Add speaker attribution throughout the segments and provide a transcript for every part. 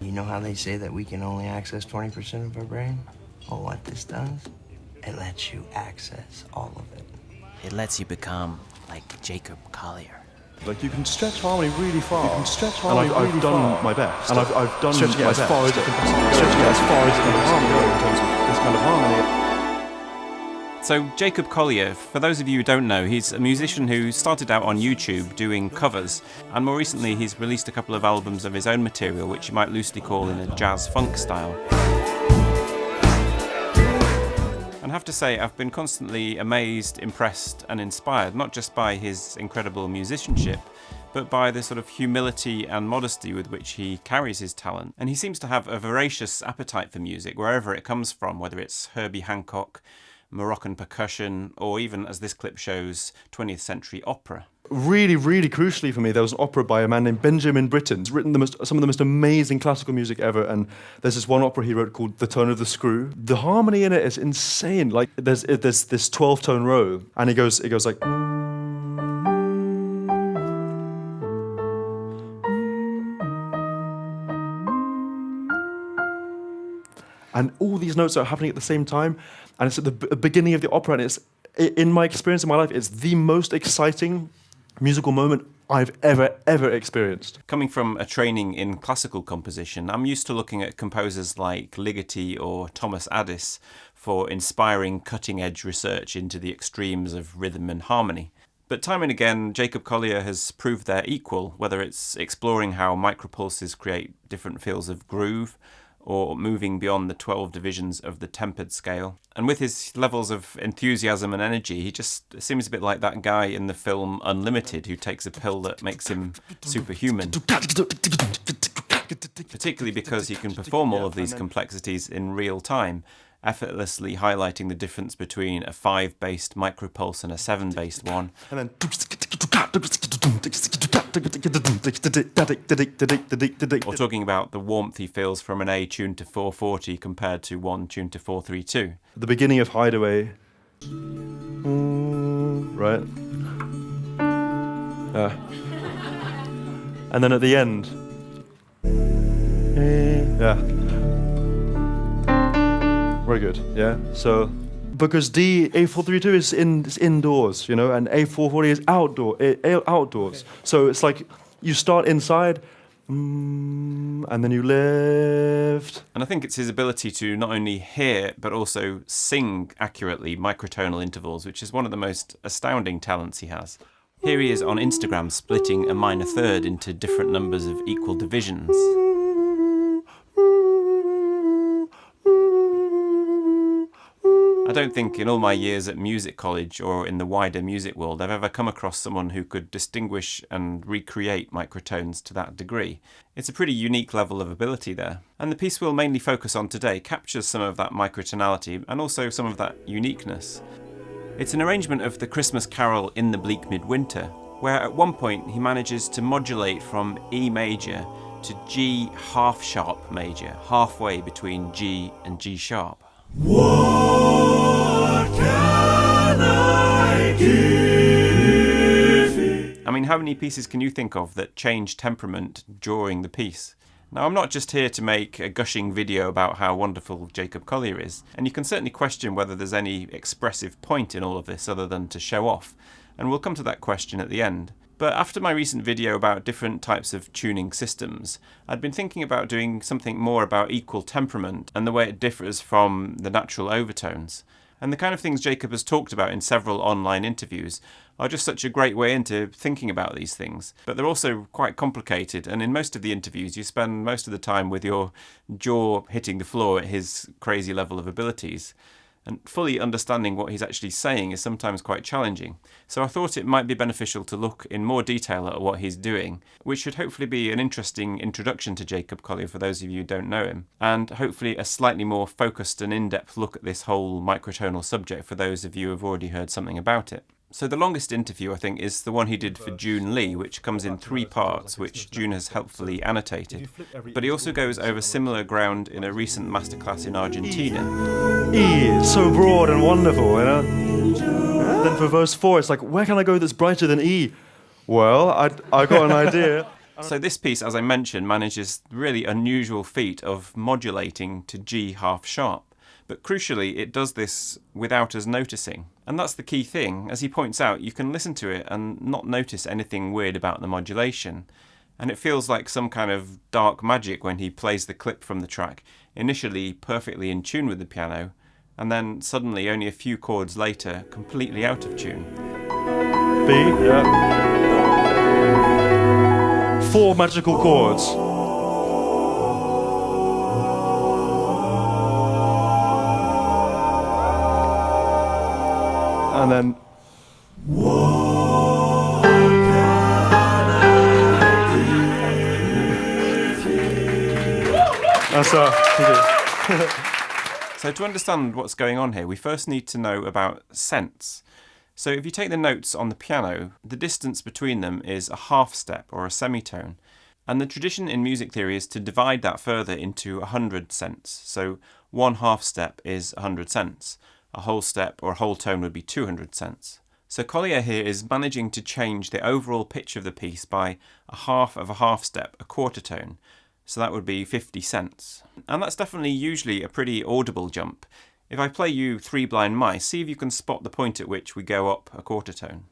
Speaker 1: You know how they say that we can only access 20% of our brain? Well, what this does, it lets you access all of it.
Speaker 2: It lets you become like Jacob Collier.
Speaker 3: Like, you can stretch harmony really far.
Speaker 4: You can stretch harmony
Speaker 3: and I've
Speaker 4: really
Speaker 3: done
Speaker 4: far.
Speaker 3: my best.
Speaker 4: And I've done
Speaker 3: stretching it
Speaker 4: my
Speaker 3: as
Speaker 4: best.
Speaker 3: far as it can possibly go.
Speaker 4: Stretching it as far as it can possibly go in terms of this kind of harmony.
Speaker 5: So Jacob Collier, for those of you who don't know, he's a musician who started out on YouTube doing covers, and more recently he's released a couple of albums of his own material, which you might loosely call in a jazz funk style. And I have to say, I've been constantly amazed, impressed and inspired, not just by his incredible musicianship, but by the sort of humility and modesty with which he carries his talent. And he seems to have a voracious appetite for music, wherever it comes from, whether it's Herbie Hancock, Moroccan percussion, or even, as this clip shows, 20th century opera.
Speaker 3: Really, really crucially for me, there was an opera by a man named Benjamin Britten. He's written some of the most amazing classical music ever, and there's this one opera he wrote called The Tone of the Screw. The harmony in it is insane. Like, there's this 12-tone row, and it goes like... And all these notes are happening at the same time, and it's at the beginning of the opera, and it's, in my experience in my life, it's the most exciting musical moment I've ever experienced.
Speaker 5: Coming from a training in classical composition, I'm used to looking at composers like Ligeti or Thomas Addis for inspiring cutting-edge research into the extremes of rhythm and harmony. But time and again, Jacob Collier has proved their equal, whether it's exploring how micropulses create different feels of groove, or moving beyond the 12 divisions of the tempered scale. And with his levels of enthusiasm and energy, he just seems a bit like that guy in the film Unlimited who takes a pill that makes him superhuman. Particularly because he can perform all of these complexities in real time, effortlessly highlighting the difference between a 5-based micropulse and a 7-based one.
Speaker 3: And then...
Speaker 5: Or talking about the warmth he feels from an A tuned to 440 compared to one tuned to 432.
Speaker 3: The beginning of Hideaway. Right? And then at the end. Yeah. Very good, yeah? So, because A432 is indoors, you know, and A440 is outdoors. So it's like you start inside, and then you lift.
Speaker 5: And I think it's his ability to not only hear, but also sing accurately microtonal intervals, which is one of the most astounding talents he has. Here he is on Instagram splitting a minor third into different numbers of equal divisions. I don't think in all my years at music college or in the wider music world I've ever come across someone who could distinguish and recreate microtones to that degree. It's a pretty unique level of ability there. And the piece we'll mainly focus on today captures some of that microtonality and also some of that uniqueness. It's an arrangement of the Christmas carol In the Bleak Midwinter, where at one point he manages to modulate from E major to G half sharp major, halfway between G and G sharp.
Speaker 6: What can I give you?
Speaker 5: I mean, how many pieces can you think of that change temperament during the piece? Now, I'm not just here to make a gushing video about how wonderful Jacob Collier is, and you can certainly question whether there's any expressive point in all of this other than to show off, and we'll come to that question at the end. But after my recent video about different types of tuning systems, I'd been thinking about doing something more about equal temperament and the way it differs from the natural overtones. And the kind of things Jacob has talked about in several online interviews are just such a great way into thinking about these things. But they're also quite complicated, and in most of the interviews you spend most of the time with your jaw hitting the floor at his crazy level of abilities. And fully understanding what he's actually saying is sometimes quite challenging. So I thought it might be beneficial to look in more detail at what he's doing, which should hopefully be an interesting introduction to Jacob Collier for those of you who don't know him, and hopefully a slightly more focused and in-depth look at this whole microtonal subject for those of you who have already heard something about it. So the longest interview, I think, is the one he did for June Lee, which comes in 3 parts, which June has helpfully annotated. But he also goes over similar ground in a recent masterclass in Argentina.
Speaker 3: E is so broad and wonderful, you know? Then for verse 4, it's like, where can I go that's brighter than E? Well, I got an idea.
Speaker 5: So this piece, as I mentioned, manages the really unusual feat of modulating to G half sharp. But crucially, it does this without us noticing. And that's the key thing. As he points out, you can listen to it and not notice anything weird about the modulation. And it feels like some kind of dark magic when he plays the clip from the track, initially perfectly in tune with the piano, and then suddenly, only a few chords later, completely out of tune.
Speaker 3: B, yeah. 4 magical chords. And then that's thank you.
Speaker 5: So to understand what's going on here, we first need to know about sense. So if you take the notes on the piano, the distance between them is a half step or a semitone. And the tradition in music theory is to divide that further into 100 cents. So 1 half step is 100 cents. A whole step or a whole tone would be 200 cents. So Collier here is managing to change the overall pitch of the piece by a half of a half step, a quarter tone. So that would be 50 cents. And that's definitely usually a pretty audible jump. If I play you 3 Blind Mice, see if you can spot the point at which we go up a quarter tone.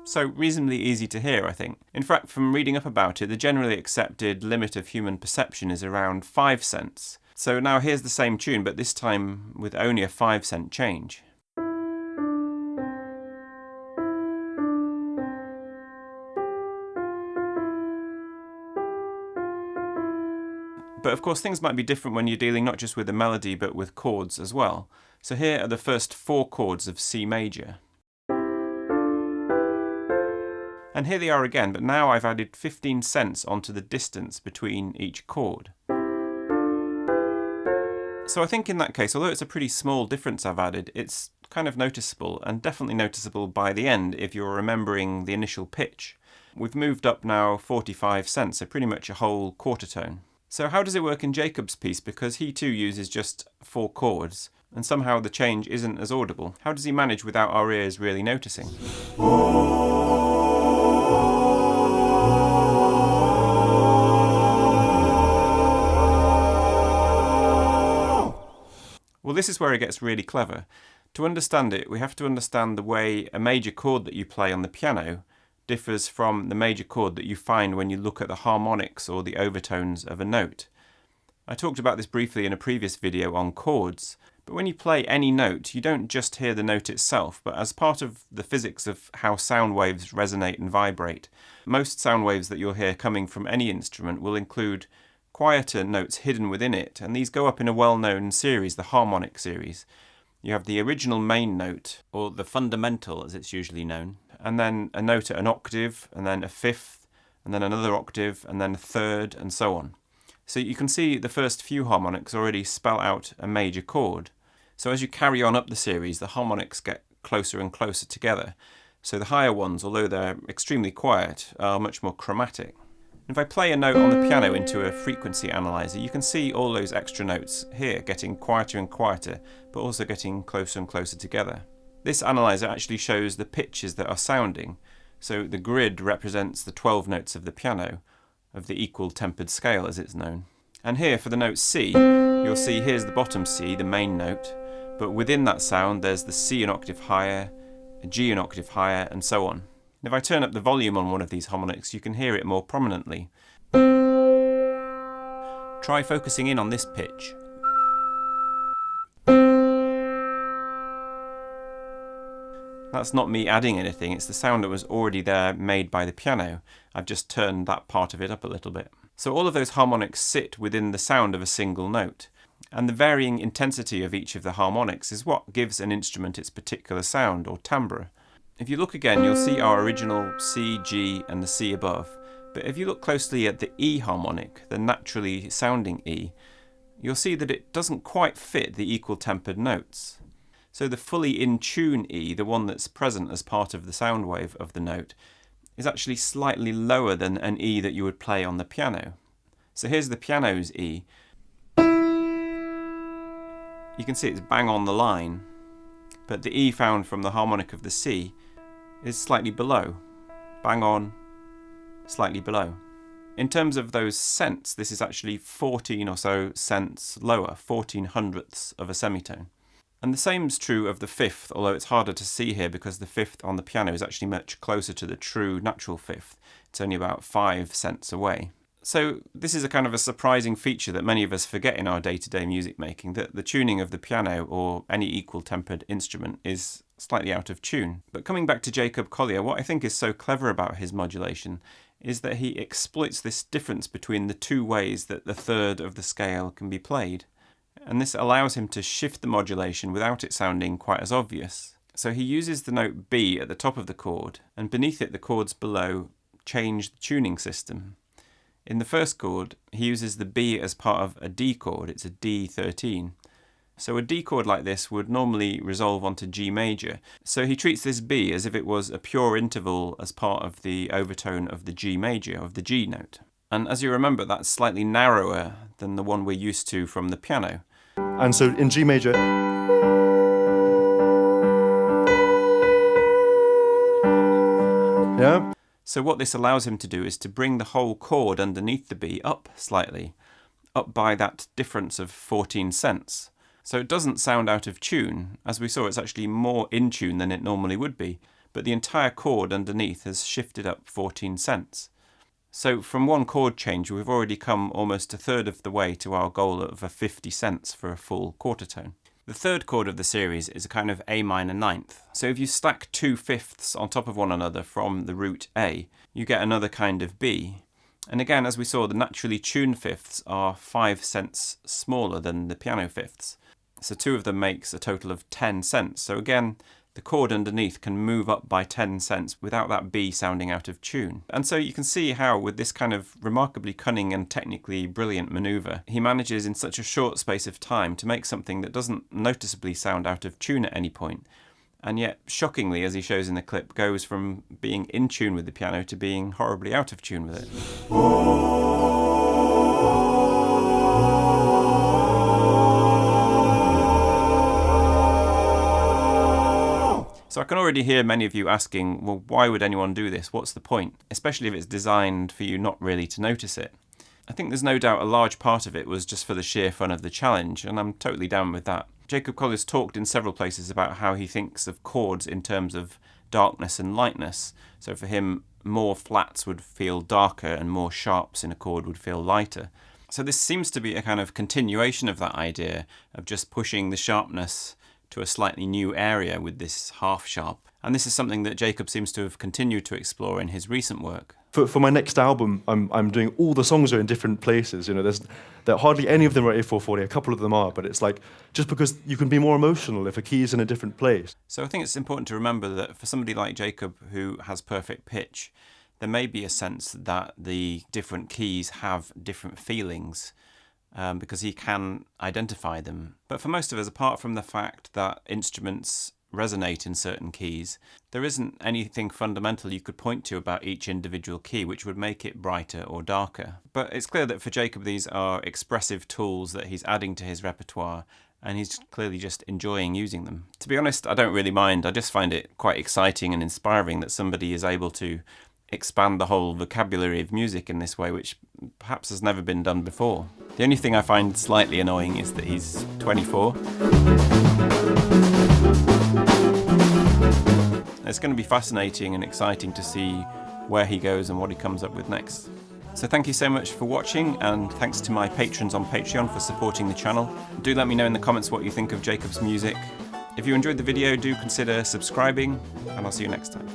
Speaker 5: So reasonably easy to hear, I think. In fact, from reading up about it, the generally accepted limit of human perception is around 5 cents. So now here's the same tune, but this time with only a 5-cent change. But of course things might be different when you're dealing not just with a melody but with chords as well. So here are the first 4 chords of C major. And here they are again, but now I've added 15 cents onto the distance between each chord. So I think in that case, although it's a pretty small difference I've added, it's kind of noticeable, and definitely noticeable by the end if you're remembering the initial pitch. We've moved up now 45 cents, so pretty much a whole quarter tone. So how does it work in Jacob's piece? Because he too uses just 4 chords, and somehow the change isn't as audible. How does he manage without our ears really noticing? Well, this is where it gets really clever. To understand it, we have to understand the way a major chord that you play on the piano differs from the major chord that you find when you look at the harmonics or the overtones of a note. I talked about this briefly in a previous video on chords, but when you play any note, you don't just hear the note itself, but as part of the physics of how sound waves resonate and vibrate. Most sound waves that you'll hear coming from any instrument will include quieter notes hidden within it, and these go up in a well-known series, the harmonic series. You have the original main note, or the fundamental as it's usually known, and then a note at an octave, and then a fifth, and then another octave, and then a third, and so on. So you can see the first few harmonics already spell out a major chord. So as you carry on up the series, the harmonics get closer and closer together. So the higher ones, although they're extremely quiet, are much more chromatic. If I play a note on the piano into a frequency analyzer, you can see all those extra notes here getting quieter and quieter, but also getting closer and closer together. This analyzer actually shows the pitches that are sounding, so the grid represents the 12 notes of the piano, of the equal tempered scale as it's known. And here for the note C, you'll see here's the bottom C, the main note, but within that sound there's the C an octave higher, a G an octave higher, and so on. If I turn up the volume on one of these harmonics, you can hear it more prominently. Try focusing in on this pitch. That's not me adding anything, it's the sound that was already there made by the piano. I've just turned that part of it up a little bit. So all of those harmonics sit within the sound of a single note. And the varying intensity of each of the harmonics is what gives an instrument its particular sound, or timbre. If you look again, you'll see our original C, G, and the C above. But if you look closely at the E harmonic, the naturally sounding E, you'll see that it doesn't quite fit the equal tempered notes. So the fully in tune E, the one that's present as part of the sound wave of the note, is actually slightly lower than an E that you would play on the piano. So here's the piano's E. you can see it's bang on the line, but the E found from the harmonic of the C is slightly below. Bang on, slightly below. In terms of those cents, this is actually 14 or so cents lower, 14/100ths of a semitone. And the same's true of the fifth, although it's harder to see here because the fifth on the piano is actually much closer to the true natural fifth. It's only about 5 cents away. So this is a kind of a surprising feature that many of us forget in our day-to-day music making, that the tuning of the piano or any equal tempered instrument is slightly out of tune. But coming back to Jacob Collier, what I think is so clever about his modulation is that he exploits this difference between the two ways that the third of the scale can be played. And this allows him to shift the modulation without it sounding quite as obvious. So he uses the note B at the top of the chord, and beneath it the chords below change the tuning system. In the first chord, he uses the B as part of a D chord. It's a D13. So a D chord like this would normally resolve onto G major. So he treats this B as if it was a pure interval as part of the overtone of the G major, of the G note. And as you remember, that's slightly narrower than the one we're used to from the piano.
Speaker 3: And so in G major, yeah.
Speaker 5: So what this allows him to do is to bring the whole chord underneath the B up slightly, up by that difference of 14 cents. So it doesn't sound out of tune. As we saw, it's actually more in tune than it normally would be, but the entire chord underneath has shifted up 14 cents. So from one chord change, we've already come almost a third of the way to our goal of a 50 cents for a full quarter tone. The third chord of the series is a kind of A minor ninth. So if you stack 2/5ths on top of one another from the root A, you get another kind of B. And again, as we saw, the naturally tuned fifths are 5 cents smaller than the piano fifths. So two of them makes a total of 10 cents. So again, the chord underneath can move up by 10 cents without that B sounding out of tune. And so you can see how, with this kind of remarkably cunning and technically brilliant maneuver, he manages in such a short space of time to make something that doesn't noticeably sound out of tune at any point, and yet, shockingly, as he shows in the clip, goes from being in tune with the piano to being horribly out of tune with it. So I can already hear many of you asking, well, why would anyone do this? What's the point? Especially if it's designed for you not really to notice it. I think there's no doubt a large part of it was just for the sheer fun of the challenge, and I'm totally down with that. Jacob Collier's talked in several places about how he thinks of chords in terms of darkness and lightness. So for him, more flats would feel darker and more sharps in a chord would feel lighter. So this seems to be a kind of continuation of that idea of just pushing the sharpness to a slightly new area with this half sharp. And this is something that Jacob seems to have continued to explore in his recent work.
Speaker 3: For my next album, I'm doing all the songs are in different places. You know, there hardly any of them are A440. A couple of them are, but it's like just because you can be more emotional if a key is in a different place.
Speaker 5: So I think it's important to remember that for somebody like Jacob who has perfect pitch, there may be a sense that the different keys have different feelings. Because he can identify them. But for most of us, apart from the fact that instruments resonate in certain keys, there isn't anything fundamental you could point to about each individual key which would make it brighter or darker. But it's clear that for Jacob these are expressive tools that he's adding to his repertoire, and he's clearly just enjoying using them. To be honest, I don't really mind. I just find it quite exciting and inspiring that somebody is able to expand the whole vocabulary of music in this way, which perhaps has never been done before. The only thing I find slightly annoying is that he's 24. It's going to be fascinating and exciting to see where he goes and what he comes up with next. So thank you so much for watching, and thanks to my patrons on Patreon for supporting the channel. Do let me know in the comments what you think of Jacob's music. If you enjoyed the video, do consider subscribing, and I'll see you next time.